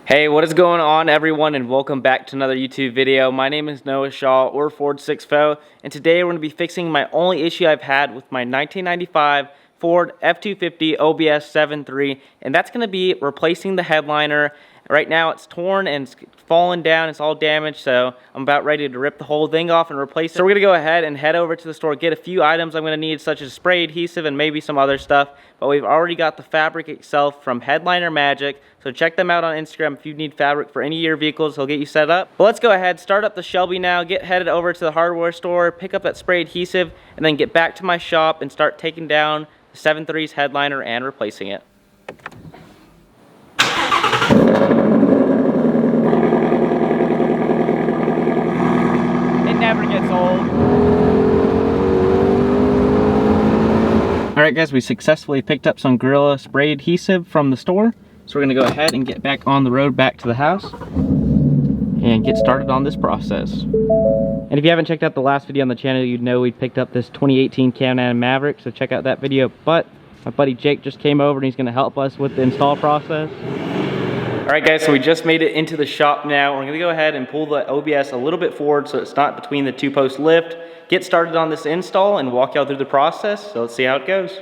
Hey, what is going on everyone, and welcome back to another YouTube video. My name is Noah Shaw, or Fordsixfo, and today we're going to be fixing my only issue I've had with my 1995 Ford F-250 OBS 7.3, and that's going to be replacing the headliner. Right now it's torn and it's fallen down, it's all damaged, so I'm about ready to rip the whole thing off and replace it. So we're gonna go ahead and head over to the store, get a few items I'm gonna need, such as spray adhesive and maybe some other stuff, but we've already got the fabric itself from Headliner Magic, so check them out on Instagram if you need fabric for any of your vehicles. They'll get you set up. But let's go ahead, start up the Shelby now, get headed over to the hardware store, pick up that spray adhesive, and then get back to my shop and start taking down the 7.3's headliner and replacing it. Never gets old. Alright guys, we successfully picked up some Gorilla spray adhesive from the store. So we're going to go ahead and get back on the road back to the house and get started on this process. And if you haven't checked out the last video on the channel, you'd know we picked up this 2018 Can-Am Maverick, so check out that video. But my buddy Jake just came over and he's going to help us with the install process. Alright guys, so we just made it into the shop now. We're going to go ahead and pull the OBS a little bit forward so it's not between the two post lift. Get started on this install and walk y'all through the process. So let's see how it goes.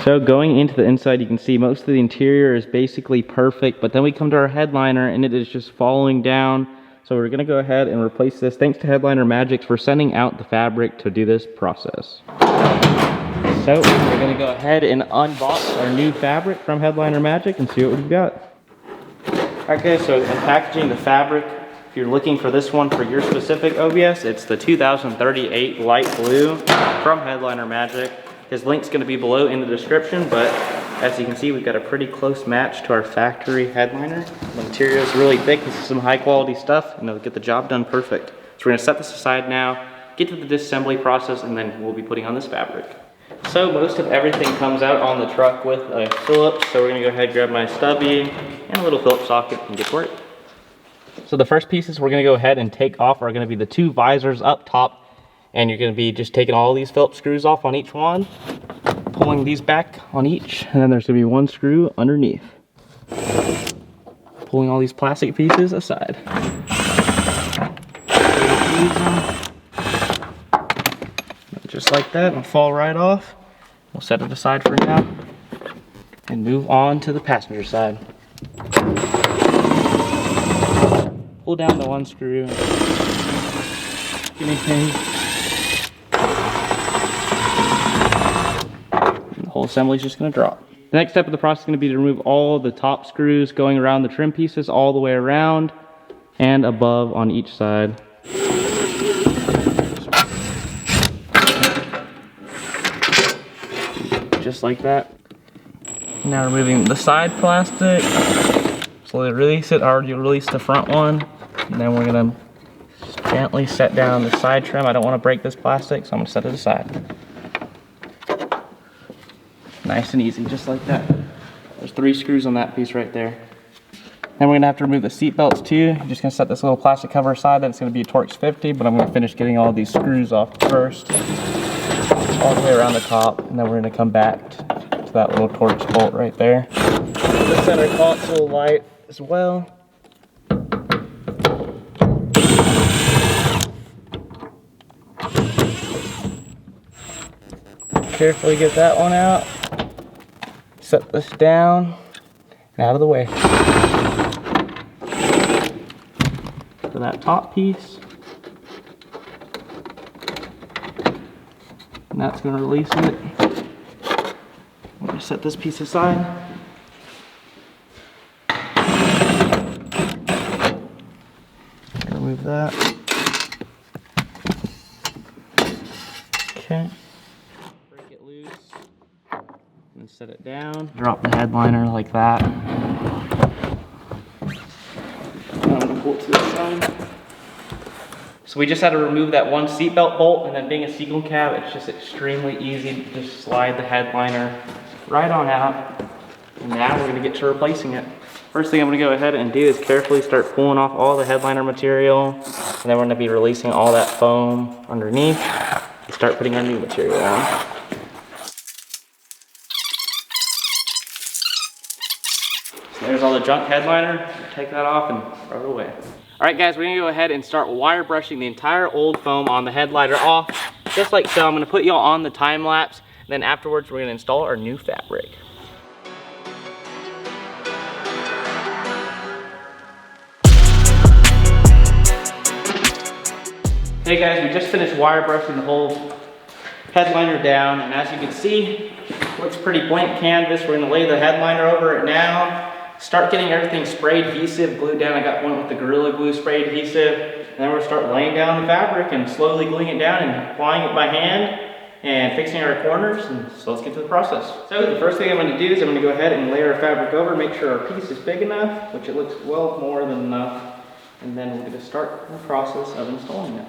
So going into the inside, you can see most of the interior is basically perfect, but then we come to our headliner and it is just falling down. So we're gonna go ahead and replace this. Thanks to Headliner Magic for sending out the fabric to do this process. So we're gonna go ahead and unbox our new fabric from Headliner Magic and see what we've got. Okay, so in packaging the fabric, if you're looking for this one for your specific OBS, it's the 2038 light blue from Headliner Magic. His link's going to be below in the description, but as you can see, we've got a pretty close match to our factory headliner. The material is really thick. This is some high quality stuff, and it'll get the job done perfect. So we're going to set this aside now, get to the disassembly process, and then we'll be putting on this fabric. So most of everything comes out on the truck with a Phillips, so we're going to go ahead and grab my stubby and a little Phillips socket and get to work. So the first pieces we're going to go ahead and take off are going to be the two visors up top. And you're going to be just taking all these Phillips screws off on each one, pulling these back on each, and then there's going to be one screw underneath. Pulling all these plastic pieces aside. Just like that, it'll fall right off. We'll set it aside for now and move on to the passenger side. Pull down the one screw. Anything. The whole assembly is just going to drop. The next step of the process is going to be to remove all the top screws going around the trim pieces all the way around and above on each side. Just like that. Now removing the side plastic. Slowly release it. I already released the front one. And then we're going to just gently set down the side trim. I don't want to break this plastic, so I'm going to set it aside. Nice and easy, just like that. There's 3 screws on that piece right there. Then we're gonna have to remove the seat belts too. I'm just gonna set this little plastic cover aside. That's gonna be a Torx 50, but I'm gonna finish getting all these screws off first, all the way around the top, and then we're gonna come back to that little Torx bolt right there. The center console light as well. Carefully get that one out. Set this down and out of the way. For that top piece. And that's going to release it. I'm going to set this piece aside. Remove that. Okay. Break it loose. And set it down. Drop the headliner like that. Now I'm going to pull it to the side. So we just had to remove that one seatbelt bolt, and then being a sequel cab, it's just extremely easy to just slide the headliner right on out. And now we're going to get to replacing it. First thing I'm gonna go ahead and do is carefully start pulling off all the headliner material, and then we're gonna be releasing all that foam underneath and start putting our new material on. So there's all the junk headliner. Take that off and throw it away. All right guys, we're gonna go ahead and start wire brushing the entire old foam on the headliner off, just like so. I'm gonna put y'all on the time lapse, and then afterwards we're gonna install our new fabric. Hey guys, we just finished wire brushing the whole headliner down, and as you can see, looks pretty blank canvas. We're gonna lay the headliner over it now, start getting everything spray adhesive, glued down. I got one with the Gorilla Glue spray adhesive, and then we're gonna start laying down the fabric and slowly gluing it down and applying it by hand and fixing our corners. And so let's get to the process. So the first thing I'm gonna do is I'm gonna go ahead and lay our fabric over, make sure our piece is big enough, which it looks well more than enough, and then we're gonna start the process of installing it.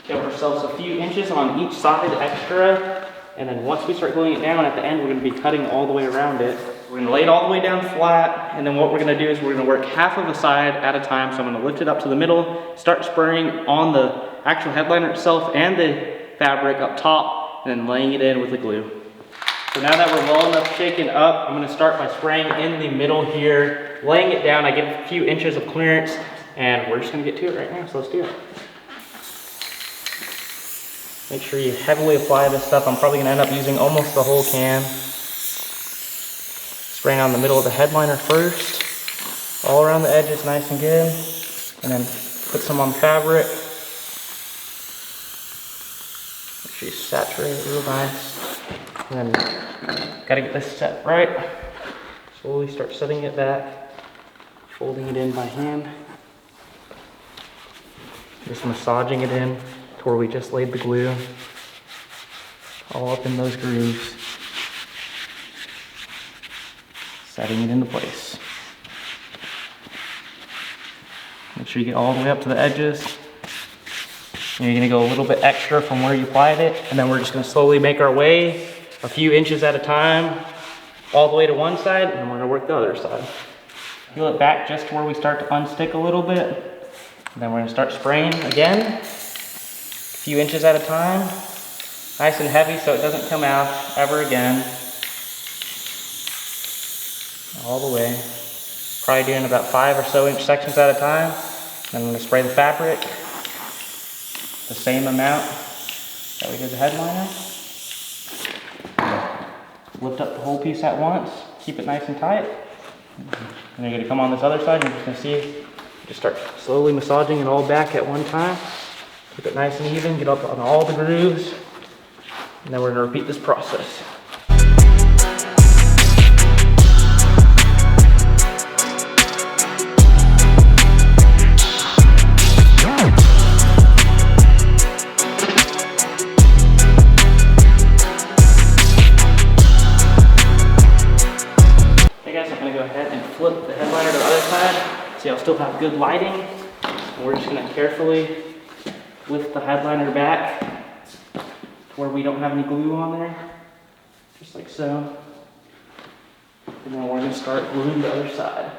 Give ourselves a few inches on each side extra, and then once we start gluing it down at the end, we're going to be cutting all the way around it. We're going to lay it all the way down flat, and then what we're going to do is we're going to work half of a side at a time. So I'm going to lift it up to the middle, start spraying on the actual headliner itself and the fabric up top, and then laying it in with the glue. So now that we're well enough shaken up, I'm going to start by spraying in the middle here, laying it down. I get a few inches of clearance, and we're just going to get to it right now, so let's do it. Make sure you heavily apply this stuff. I'm probably gonna end up using almost the whole can. Spraying on the middle of the headliner first, all around the edges nice and good, and then put some on the fabric. Make sure you saturate it real nice. And then gotta get this set right. Slowly start setting it back, folding it in by hand. Just massaging it in to where we just laid the glue, all up in those grooves, setting it into place. Make sure you get all the way up to the edges. And you're gonna go a little bit extra from where you applied it, and then we're just gonna slowly make our way a few inches at a time, all the way to one side, and then we're gonna work the other side. Peel it back just to where we start to unstick a little bit, and then we're gonna start spraying again. A few inches at a time, nice and heavy so it doesn't come out ever again. All the way. Probably doing about 5 or so inch sections at a time. Then I'm going to spray the fabric the same amount that we did the headliner. Lift up the whole piece at once, keep it nice and tight. And you're going to come on this other side and you're just going to see, just start slowly massaging it all back at one time. Keep it nice and even, get up on all the grooves, and then we're going to repeat this process. Hey guys, I'm going to go ahead and flip the headliner to the other side. See, I'll still have good lighting. And we're just going to carefully lift the headliner back to where we don't have any glue on there, just like so. And then we're going to start gluing the other side.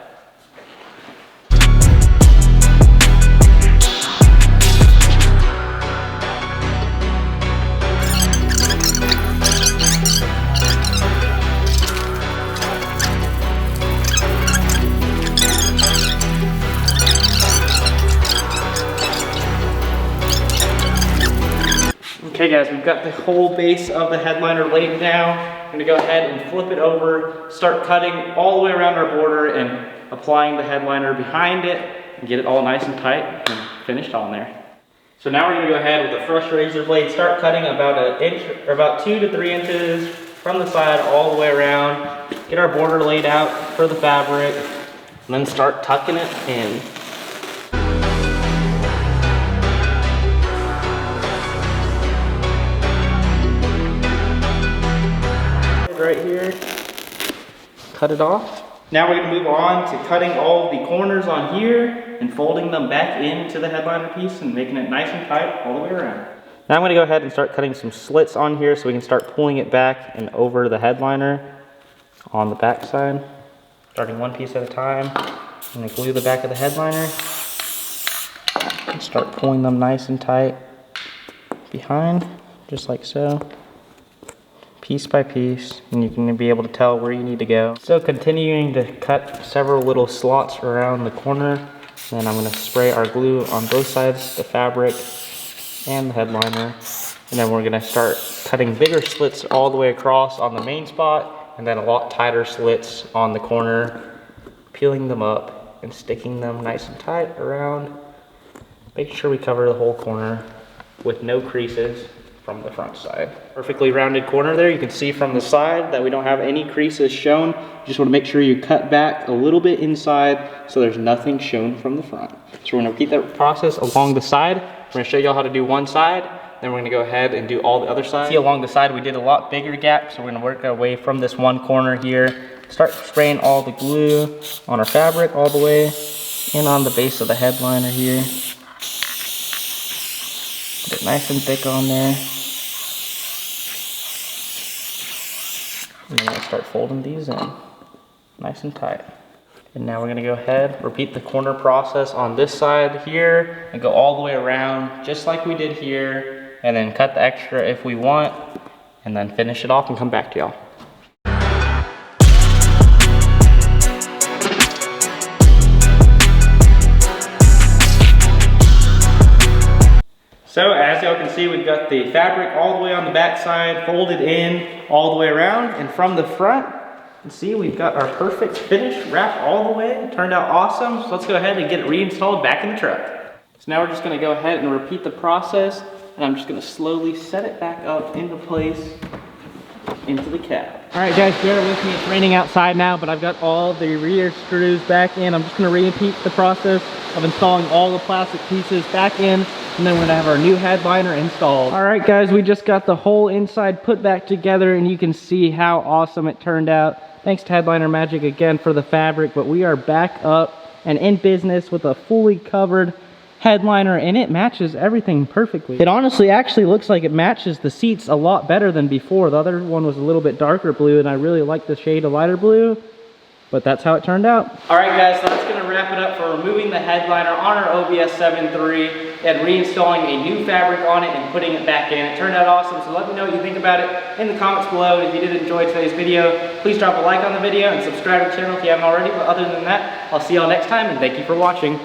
Okay guys, we've got the whole base of the headliner laid down. I'm gonna go ahead and flip it over, start cutting all the way around our border and applying the headliner behind it and get it all nice and tight and finished on there. So now we're gonna go ahead with a fresh razor blade, start cutting about an inch or about 2 to 3 inches from the side all the way around, get our border laid out for the fabric, and then start tucking it in. Right here, cut it off. Now we're going to move on to cutting all the corners on here and folding them back into the headliner piece and making it nice and tight all the way around. Now I'm going to go ahead and start cutting some slits on here so we can start pulling it back and over the headliner. on the back side, starting one piece at a time. I'm gonna glue the back of the headliner and start pulling them nice and tight behind, just like so, piece by piece, and you can be able to tell where you need to go. So continuing to cut several little slots around the corner, then I'm gonna spray our glue on both sides, the fabric and the headliner, and then we're gonna start cutting bigger slits all the way across on the main spot, and then a lot tighter slits on the corner, peeling them up and sticking them nice and tight around, making sure we cover the whole corner with no creases from the front side. Perfectly rounded corner there. You can see from the side that we don't have any creases shown. You just want to make sure you cut back a little bit inside so there's nothing shown from the front. So we're going to repeat that process along the side. We're going to show you all how to do one side, then we're going to go ahead and do all the other sides. See, along the side we did a lot bigger gap, so we're going to work our way from this one corner here. Start spraying all the glue on our fabric all the way and on the base of the headliner here. Get it nice and thick on there. And then we'll start folding these in, nice and tight. And now we're gonna go ahead, repeat the corner process on this side here, and go all the way around, just like we did here, and then cut the extra if we want, and then finish it off and come back to y'all. So as y'all can see, we've got the fabric all the way on the back side, folded in all the way around, and from the front, you can see we've got our perfect finish wrapped all the way. It turned out awesome, so let's go ahead and get it reinstalled back in the truck. So now we're just gonna go ahead and repeat the process, and I'm just gonna slowly set it back up into place into the cab. All right guys, bear with me, it's raining outside now, but I've got all the rear screws back in. I'm just gonna repeat the process of installing all the plastic pieces back in, and then we're gonna have our new headliner installed. All right guys, we just got the whole inside put back together, and you can see how awesome it turned out. Thanks to Headliner Magic again for the fabric, but we are back up and in business with a fully covered headliner, and it matches everything perfectly. It honestly actually looks like it matches the seats a lot better than before. The other one was a little bit darker blue, and I really like the shade of lighter blue, but that's how it turned out. All right guys, so that's gonna wrap it up for removing the headliner on our OBS 7.3 and reinstalling a new fabric on it and putting it back in. It turned out awesome, so let me know what you think about it in the comments below. And if you did enjoy today's video, please drop a like on the video and subscribe to the channel if you haven't already. But other than that, I'll see y'all next time, and thank you for watching.